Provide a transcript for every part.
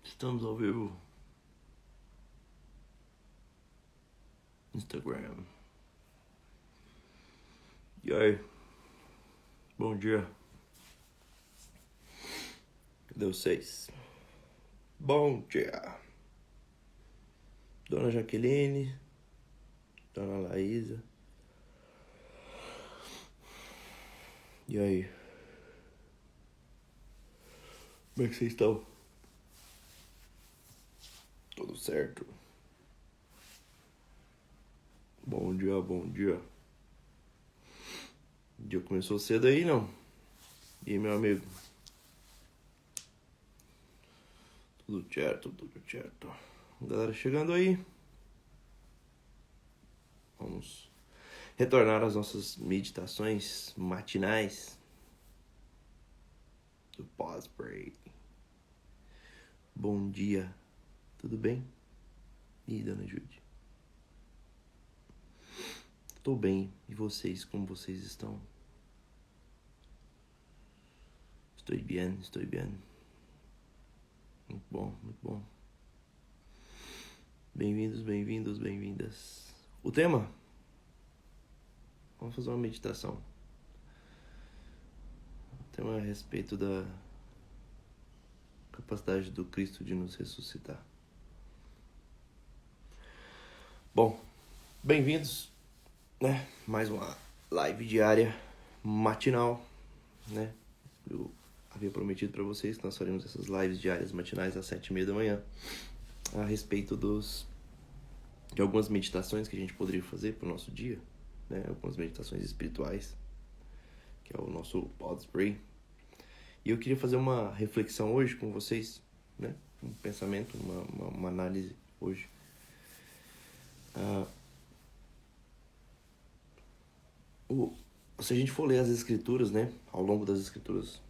Estamos ao vivo. Instagram. E aí? Bom dia. Cadê vocês? Bom dia. Dona Jaqueline. Dona Laísa. E aí? Como é que vocês estão? Tudo certo? Bom dia, bom dia. O dia começou cedo aí, não? E aí, meu amigo? Tudo certo, tudo certo. Galera chegando aí. Vamos retornar às nossas meditações matinais do pós-break. Bom dia. Tudo bem? E dona Judy? Tô bem. E vocês? Como vocês estão? Estou bem, estou bem. Muito bom, muito bom. Bem-vindos, bem-vindos, bem-vindas. O tema? Vamos fazer uma meditação. O tema é a respeito da capacidade do Cristo de nos ressuscitar. Bom, bem-vindos, né? Mais uma live diária, matinal, né? Eu havia prometido para vocês que nós faremos essas lives diárias matinais às 7h30 da manhã a respeito de algumas meditações que a gente poderia fazer para o nosso dia, né? Algumas meditações espirituais, que é o nosso Pod Spray. E eu queria fazer uma reflexão hoje com vocês, né? Um pensamento, uma análise hoje. Se a gente for ler as escrituras, né? Ao longo das escrituras,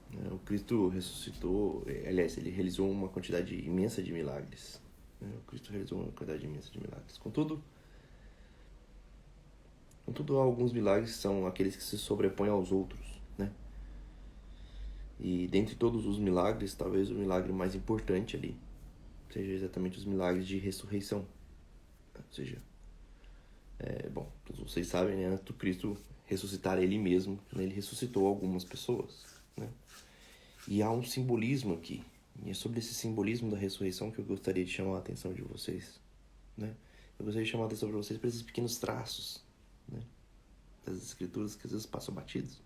né, o Cristo ressuscitou, aliás, ele realizou uma quantidade imensa de milagres. Né? O Cristo realizou uma quantidade imensa de milagres. Contudo, alguns milagres são aqueles que se sobrepõem aos outros, né? E dentre todos os milagres, talvez o milagre mais importante ali seja exatamente os milagres de ressurreição. Ou seja, bom, todos vocês sabem, né? Antes do Cristo ressuscitar ele mesmo, né? Ele ressuscitou algumas pessoas, né? E há um simbolismo aqui. E é sobre esse simbolismo da ressurreição que eu gostaria de chamar a atenção de vocês, né? Eu gostaria de chamar a atenção de vocês para esses pequenos traços, né, das escrituras que às vezes passam batidos.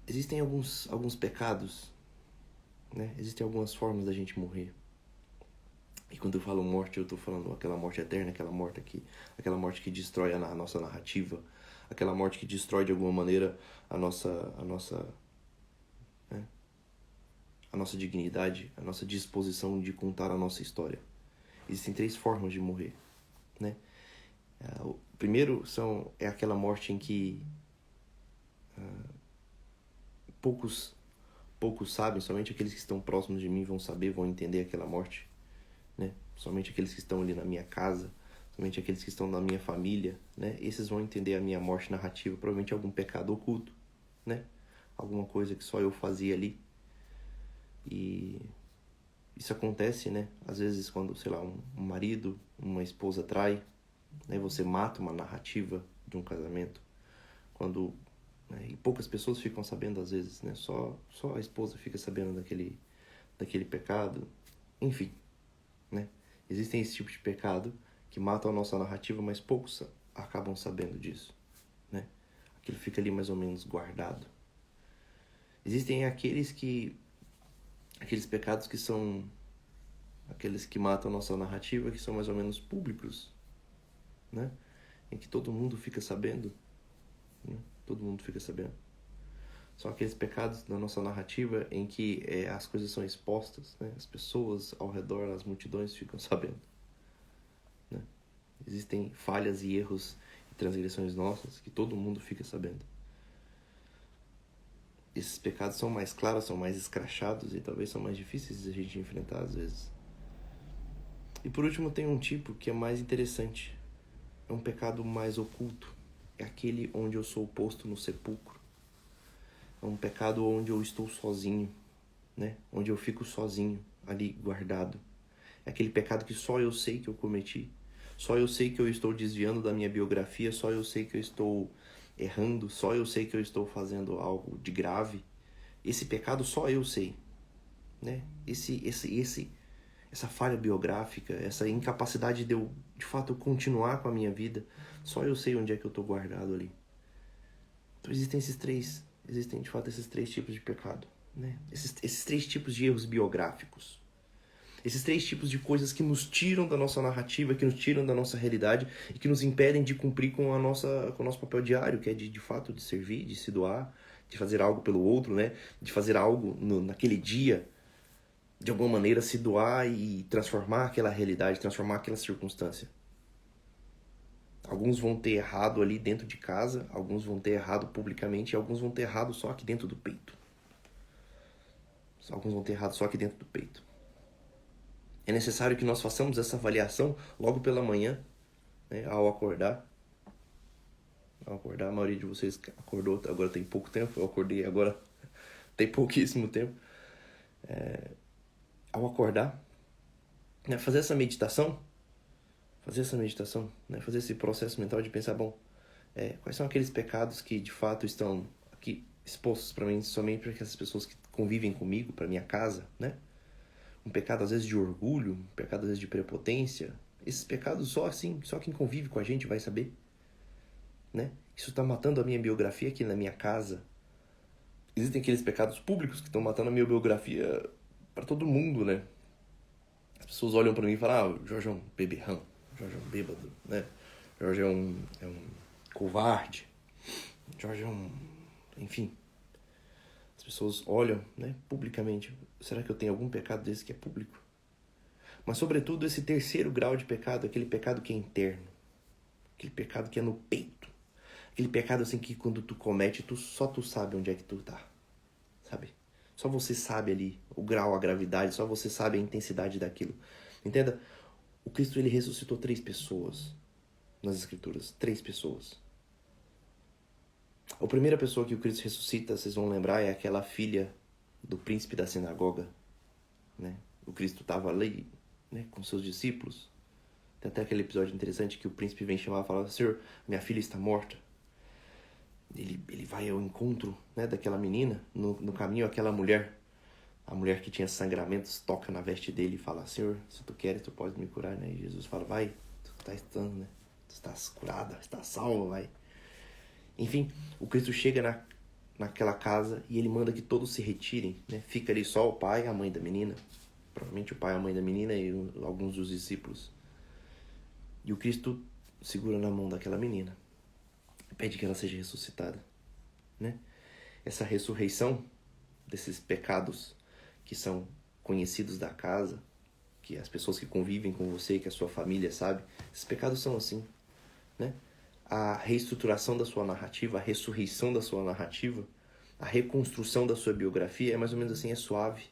Existem alguns pecados, né? Existem algumas formas da gente morrer. E quando eu falo morte, eu estou falando aquela morte eterna, aquela morte que destrói a nossa narrativa, aquela morte que destrói de alguma maneira a nossa dignidade, a nossa disposição de contar a nossa história. Existem 3 formas de morrer, né? O primeiro é aquela morte em que poucos sabem, somente aqueles que estão próximos de mim vão saber, vão entender aquela morte, né? Somente aqueles que estão ali na minha casa, somente aqueles que estão na minha família, né? Esses vão entender a minha morte narrativa, provavelmente algum pecado oculto, né? Alguma coisa que só eu fazia ali. E isso acontece, né? Às vezes quando, sei lá, um marido, uma esposa trai, né? Você mata uma narrativa de um casamento. Quando, né? E poucas pessoas ficam sabendo às vezes, né? Só a esposa fica sabendo daquele pecado. Enfim, né? Existem esse tipo de pecado que matam a nossa narrativa, mas poucos acabam sabendo disso, né? Aquilo fica ali mais ou menos guardado. Existem aqueles pecados que são aqueles que matam a nossa narrativa, que são mais ou menos públicos, né? Em que todo mundo fica sabendo, né? Todo mundo fica sabendo. São aqueles pecados da nossa narrativa em que as coisas são expostas, né? As pessoas ao redor, as multidões ficam sabendo, né? Existem falhas e erros e transgressões nossas que todo mundo fica sabendo. Esses pecados são mais claros, são mais escrachados e talvez são mais difíceis de a gente enfrentar às vezes. E por último tem um tipo que é mais interessante. É um pecado mais oculto. É aquele onde eu sou posto no sepulcro, É um pecado onde eu estou sozinho, né? Onde eu fico sozinho, ali guardado. É aquele pecado que só eu sei que eu cometi. Só eu sei que eu estou desviando da minha biografia, só eu sei que eu estou errando, só eu sei que eu estou fazendo algo de grave. Esse pecado só eu sei, né? Essa falha biográfica, essa incapacidade de eu, de fato, continuar com a minha vida, só eu sei onde é que eu estou guardado ali. Então existem de fato esses três tipos de pecado, né? Esses três tipos de erros biográficos. Esses três tipos de coisas que nos tiram da nossa narrativa, que nos tiram da nossa realidade e que nos impedem de cumprir com o nosso papel diário, que é de fato de servir, de se doar, de fazer algo pelo outro, né? De fazer algo naquele dia, de alguma maneira se doar e transformar aquela realidade, transformar aquela circunstância. Alguns vão ter errado ali dentro de casa, alguns vão ter errado publicamente e alguns vão ter errado só aqui dentro do peito. Alguns vão ter errado só aqui dentro do peito. É necessário que nós façamos essa avaliação logo pela manhã, né, ao acordar. Ao acordar, a maioria de vocês acordou, agora tem pouco tempo, eu acordei agora tem pouquíssimo tempo. Ao acordar, né, fazer essa meditação, né, fazer esse processo mental de pensar, bom, quais são aqueles pecados que de fato estão aqui expostos para mim, somente para essas pessoas que convivem comigo, para minha casa, né? Um pecado às vezes de orgulho, um pecado às vezes de prepotência. Esses pecados só quem convive com a gente vai saber, né? Isso está matando a minha biografia aqui na minha casa. Existem aqueles pecados públicos que estão matando a minha biografia para todo mundo, né? As pessoas olham para mim e falam, o Jorge é um beberrão, o Jorge é um bêbado, né? O Jorge é um covarde, o Jorge é um... Enfim, as pessoas olham, né, publicamente. Será que eu tenho algum pecado desse que é público? Mas, sobretudo, esse terceiro grau de pecado, aquele pecado que é interno. Aquele pecado que é no peito. Aquele pecado assim que quando tu comete, só tu sabe onde é que tu tá. Sabe? Só você sabe ali o grau, a gravidade, só você sabe a intensidade daquilo. Entenda? O Cristo, ele ressuscitou 3 pessoas nas Escrituras. 3 pessoas. A primeira pessoa que o Cristo ressuscita, vocês vão lembrar, é aquela filha do príncipe da sinagoga, né? O Cristo estava ali, né, com seus discípulos. Tem até aquele episódio interessante que o príncipe vem chamar e fala, Senhor, minha filha está morta. Ele vai ao encontro, né, daquela menina, no caminho aquela mulher, a mulher que tinha sangramentos, toca na veste dele e fala, Senhor, se tu queres, tu pode me curar, né? E Jesus fala, vai, tu estás estando, né? Tu estás curada, estás salva, vai. Enfim, o Cristo chega naquela casa e ele manda que todos se retirem, né? Fica ali só o pai e a mãe da menina. Provavelmente o pai e a mãe da menina e alguns dos discípulos. E o Cristo segura na mão daquela menina. Pede que ela seja ressuscitada, né? Essa ressurreição desses pecados que são conhecidos da casa, que as pessoas que convivem com você, que a sua família sabe, esses pecados são assim, né? A reestruturação da sua narrativa, a ressurreição da sua narrativa, a reconstrução da sua biografia é mais ou menos assim, é suave,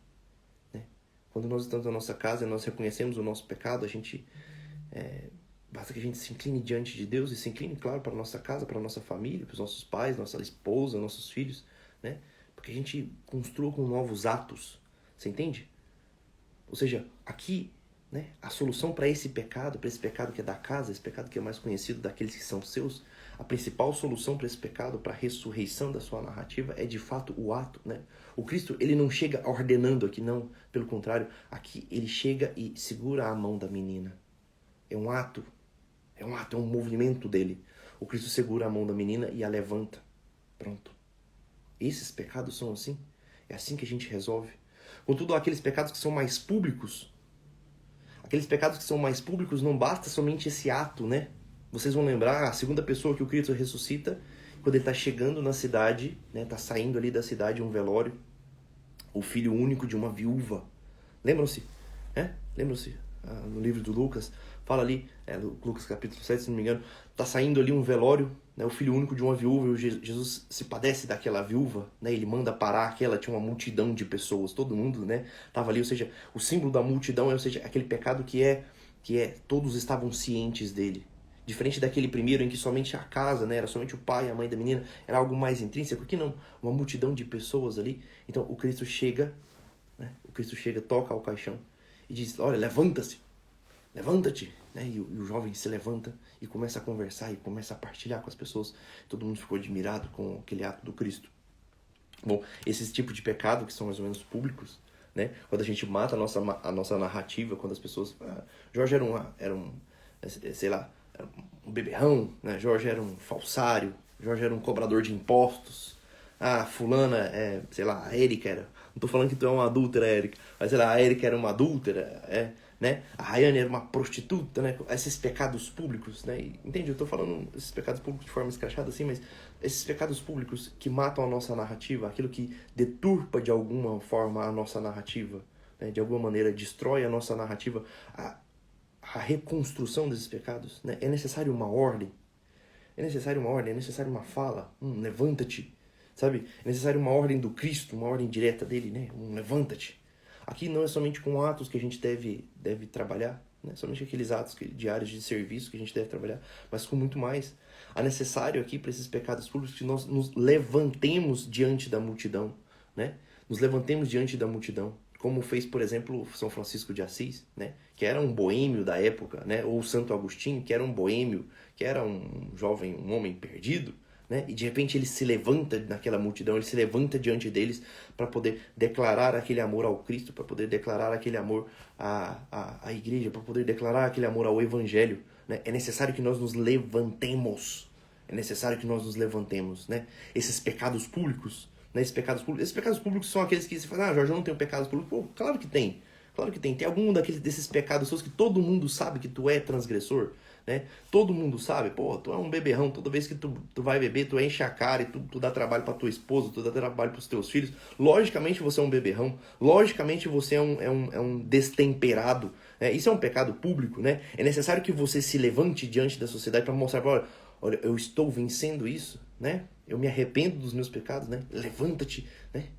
né? Quando nós estamos na nossa casa e nós reconhecemos o nosso pecado, basta que a gente se incline diante de Deus e se incline, claro, para a nossa casa, para a nossa família, para os nossos pais, nossa esposa, nossos filhos, né? Porque a gente construa com novos atos, você entende? Ou seja, aqui, né, a solução para esse pecado que é da casa, esse pecado que é mais conhecido daqueles que são seus, a principal solução para esse pecado, para a ressurreição da sua narrativa, é de fato o ato, né? O Cristo, ele não chega ordenando aqui, não. Pelo contrário, aqui ele chega e segura a mão da menina. É um ato, é um movimento dele. O Cristo segura a mão da menina e a levanta. Pronto. Esses pecados são assim. É assim que a gente resolve. Contudo, aqueles pecados que são mais públicos, não basta somente esse ato, né? Vocês vão lembrar, a segunda pessoa que o Cristo ressuscita, quando ele está chegando na cidade, né? Está saindo ali da cidade um velório, o filho único de uma viúva. Lembram-se? Lembram-se? No livro do Lucas, fala ali, Lucas capítulo 7, se não me engano, está saindo ali um velório, né? O filho único de uma viúva, e Jesus se padece daquela viúva, né? Ele manda parar aquela, tinha uma multidão de pessoas, todo mundo, né? Tava ali, ou seja, o símbolo da multidão, ou seja, aquele pecado que todos estavam cientes dele, Diferente daquele primeiro em que somente a casa, né, era somente o pai e a mãe da menina, era algo mais intrínseco. Por que não? Uma multidão de pessoas ali. Então o Cristo chega, né? O Cristo chega, toca ao caixão e diz: olha, levanta-se, levanta-te. Né? E o jovem se levanta e começa a conversar e começa a partilhar com as pessoas. Todo mundo ficou admirado com aquele ato do Cristo. Bom, esses tipos de pecado que são mais ou menos públicos, né? Quando a gente mata a nossa narrativa, quando as pessoas... Jorge era um sei lá, um beberrão, né? Jorge era um falsário, Jorge era um cobrador de impostos. Fulana sei lá, a Erika era... Não tô falando que tu é uma adúltera, Erika, mas sei lá, a Erika era uma adúltera, né? A Rayane era uma prostituta, né? Esses pecados públicos, né? Entende? Eu tô falando esses pecados públicos de forma escrachada assim, mas esses pecados públicos que matam a nossa narrativa, aquilo que deturpa de alguma forma a nossa narrativa, né? De alguma maneira destrói a nossa narrativa, a reconstrução desses pecados, né? É necessário uma ordem, é necessário uma fala, levanta-te, sabe? É necessário uma ordem do Cristo, uma ordem direta dele, né? Levanta-te. Aqui não é somente com atos que a gente deve trabalhar, né? Somente aqueles atos diários de serviço que a gente deve trabalhar, mas com muito mais. É necessário aqui para esses pecados públicos que nós nos levantemos diante da multidão, né? Nos levantemos diante da multidão, como fez, por exemplo, São Francisco de Assis, né? Que era um boêmio da época, né? Ou Santo Agostinho, que era um boêmio, que era um jovem, um homem perdido, né? E de repente ele se levanta naquela multidão, ele se levanta diante deles para poder declarar aquele amor ao Cristo, para poder declarar aquele amor à igreja, para poder declarar aquele amor ao Evangelho, né? É necessário que nós nos levantemos, né? Esses pecados públicos, né? Esses pecados públicos são aqueles que você fala: Jorge, eu não tenho pecados públicos. Pô, claro que tem. Tem algum desses pecados seus que todo mundo sabe que tu é transgressor, né? Todo mundo sabe, pô, tu é um beberrão, toda vez que tu vai beber, tu enche a cara e tu dá trabalho pra tua esposa, tu dá trabalho pros teus filhos. Logicamente você é um beberrão, logicamente você é um destemperado, né? Isso é um pecado público, né? É necessário que você se levante diante da sociedade para mostrar, olha, eu estou vencendo isso, né? Eu me arrependo dos meus pecados, né? Levanta-te, né?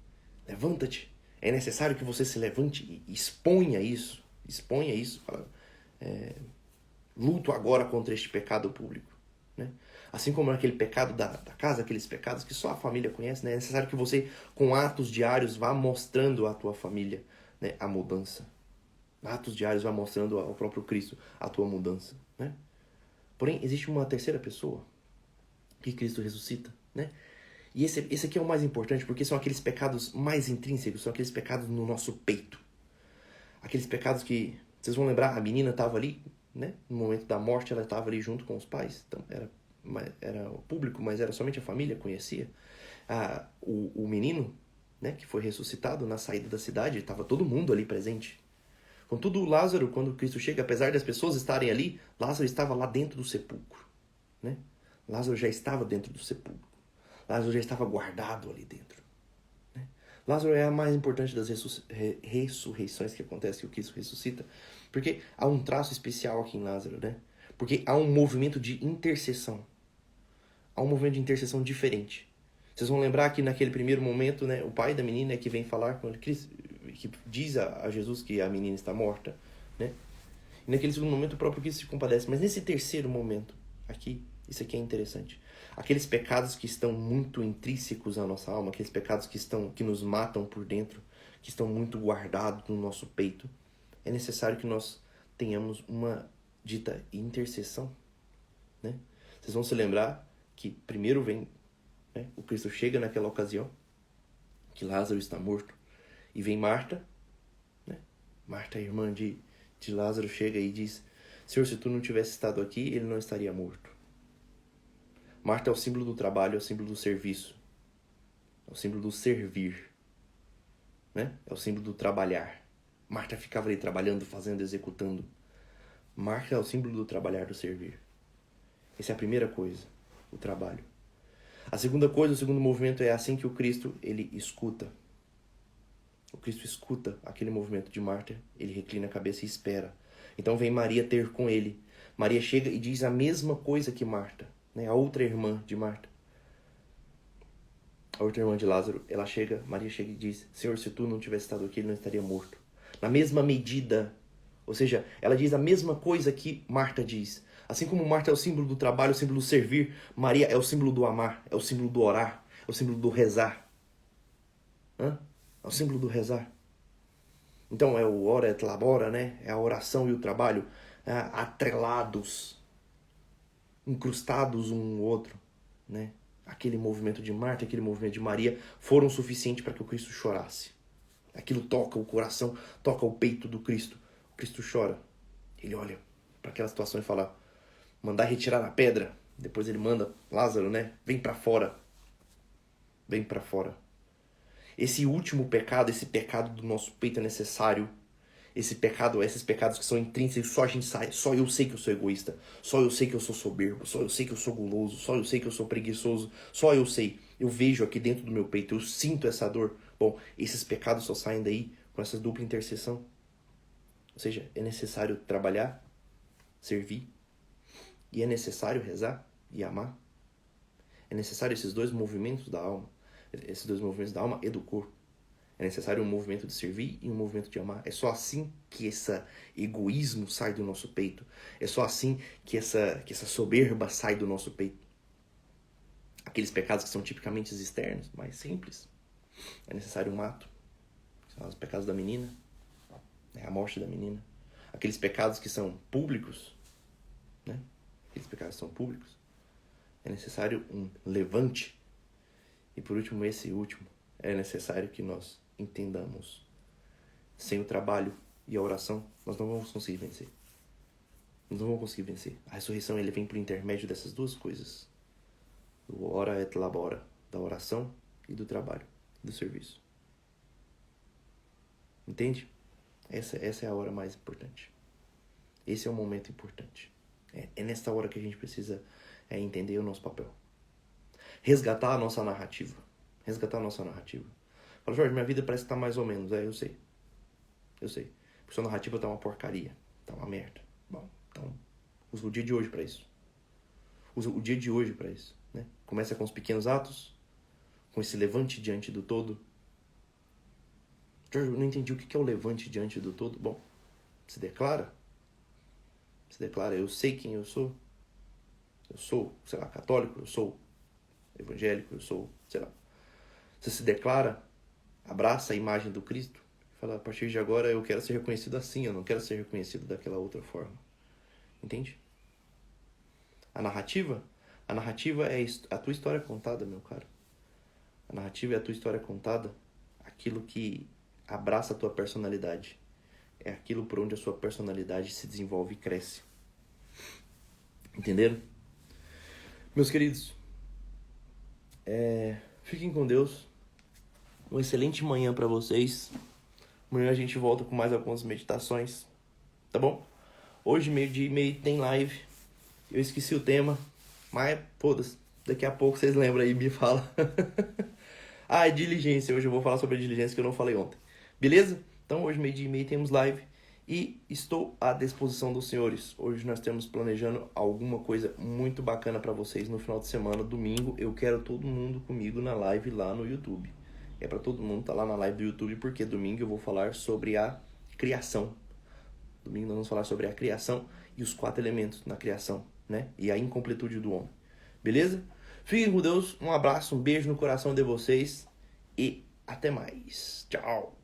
Levanta-te. É necessário que você se levante e exponha isso. Fala, luto agora contra este pecado público, né? Assim como aquele pecado da casa, aqueles pecados que só a família conhece, né? É necessário que você, com atos diários, vá mostrando à tua família, né, a mudança. Atos diários vá mostrando ao próprio Cristo a tua mudança, né? Porém, existe uma terceira pessoa que Cristo ressuscita, né? E esse aqui é o mais importante, porque são aqueles pecados mais intrínsecos, são aqueles pecados no nosso peito. Aqueles pecados que, vocês vão lembrar, a menina estava ali, né? No momento da morte, ela estava ali junto com os pais. Então, era o público, mas era somente a família que conhecia. O menino, né, que foi ressuscitado na saída da cidade, estava todo mundo ali presente. Contudo, Lázaro, quando Cristo chega, apesar das pessoas estarem ali, Lázaro estava lá dentro do sepulcro, né? Lázaro já estava dentro do sepulcro. Lázaro já estava guardado ali dentro, né? Lázaro é a mais importante das ressurreições que acontece, que o Cristo ressuscita, porque há um traço especial aqui em Lázaro, né? Porque há um movimento de intercessão. Há um movimento de intercessão diferente. Vocês vão lembrar que naquele primeiro momento, né, o pai da menina é que vem falar com ele, que diz a Jesus que a menina está morta, né? E naquele segundo momento o próprio Cristo se compadece. Mas nesse terceiro momento, aqui, isso aqui é interessante. Aqueles pecados que estão muito intrínsecos à nossa alma, aqueles pecados que nos matam por dentro, que estão muito guardados no nosso peito, é necessário que nós tenhamos uma dita intercessão, né? Vocês vão se lembrar que primeiro vem, né, o Cristo chega naquela ocasião, que Lázaro está morto, e vem Marta, né? Marta, irmã de Lázaro, chega e diz: Senhor, se tu não tivesse estado aqui, ele não estaria morto. Marta é o símbolo do trabalho, é o símbolo do serviço, é o símbolo do servir, né? É o símbolo do trabalhar. Marta ficava ali trabalhando, fazendo, executando. Marta é o símbolo do trabalhar, do servir. Essa é a primeira coisa, o trabalho. A segunda coisa, o segundo movimento é assim que o Cristo, ele escuta. O Cristo escuta aquele movimento de Marta, ele reclina a cabeça e espera. Então vem Maria ter com ele. Maria chega e diz a mesma coisa que Marta, né? A outra irmã de Marta. A outra irmã de Lázaro, Maria chega e diz: Senhor, se tu não tivesse estado aqui, ele não estaria morto. Na mesma medida, ou seja, ela diz a mesma coisa que Marta diz. Assim como Marta é o símbolo do trabalho, o símbolo do servir, Maria é o símbolo do amar, é o símbolo do orar, é o símbolo do rezar. É o símbolo do rezar. Então é o ora et labora, né? É a oração e o trabalho atrelados, incrustados um no outro, né? Aquele movimento de Marta, aquele movimento de Maria foram suficientes para que o Cristo chorasse. Aquilo toca o coração, toca o peito do Cristo. O Cristo chora. Ele olha para aquela situação e fala, mandar retirar a pedra. Depois ele manda Lázaro, né? Vem para fora. Vem para fora. Esse último pecado, esse pecado do nosso peito é necessário. Esse pecado, esses pecados que são intrínsecos, só a gente sai. Só eu sei que eu sou egoísta. Só eu sei que eu sou soberbo. Só eu sei que eu sou guloso. Só eu sei que eu sou preguiçoso. Só eu sei. Eu vejo aqui dentro do meu peito. Eu sinto essa dor. Bom, esses pecados só saem daí com essa dupla intercessão. Ou seja, é necessário trabalhar, servir. E é necessário rezar e amar. É necessário esses dois movimentos da alma. Esses dois movimentos da alma e do corpo. É necessário um movimento de servir e um movimento de amar. É só assim que esse egoísmo sai do nosso peito. É só assim que essa soberba sai do nosso peito. Aqueles pecados que são tipicamente externos, mais simples. É necessário um ato. São os pecados da menina. A morte da menina. Aqueles pecados que são públicos. Né? Aqueles pecados que são públicos. É necessário um levante. E por último, esse último. É necessário que nós entendamos. Sem o trabalho e a oração, nós não vamos conseguir vencer. Nós não vamos conseguir vencer. A ressurreição ele vem por intermédio dessas duas coisas. Do ora et labora. Da oração e do trabalho. Do serviço. Entende? Essa é a hora mais importante. Esse é o momento importante. É nessa hora que a gente precisa entender o nosso papel. Resgatar a nossa narrativa. Resgatar a nossa narrativa. Fala, Jorge, minha vida parece que tá mais ou menos. Eu sei. Eu sei. Porque sua narrativa tá uma porcaria. Tá uma merda. Bom, então, usa o dia de hoje pra isso. Usa o dia de hoje pra isso. Né? Começa com os pequenos atos. Com esse levante diante do todo. Jorge, eu não entendi o que é o levante diante do todo. Bom, se declara. Se declara, eu sei quem eu sou. Eu sou, sei lá, católico. Eu sou evangélico. Eu sou, sei lá. Você se declara, abraça a imagem do Cristo, fala, a partir de agora eu quero ser reconhecido assim, eu não quero ser reconhecido daquela outra forma. Entende? A narrativa é a tua história contada, meu caro. A narrativa é a tua história contada, aquilo que abraça a tua personalidade. É aquilo por onde a sua personalidade se desenvolve e cresce. Entenderam? Meus queridos, fiquem com Deus. Uma excelente manhã para vocês. Amanhã a gente volta com mais algumas meditações. Tá bom? Hoje, 12:30, tem live. Eu esqueci o tema. Mas, foda-se. Daqui a pouco vocês lembram aí e me falam. É diligência. Hoje eu vou falar sobre a diligência que eu não falei ontem. Beleza? Então, hoje, 12:30, temos live. E estou à disposição dos senhores. Hoje nós estamos planejando alguma coisa muito bacana para vocês no final de semana. Domingo, eu quero todo mundo comigo na live lá no YouTube. É para todo mundo estar lá na live do YouTube, porque domingo eu vou falar sobre a criação. Domingo nós vamos falar sobre a criação e os 4 elementos na criação, né? E a incompletude do homem. Beleza? Fiquem com Deus. Um abraço, um beijo no coração de vocês e até mais. Tchau.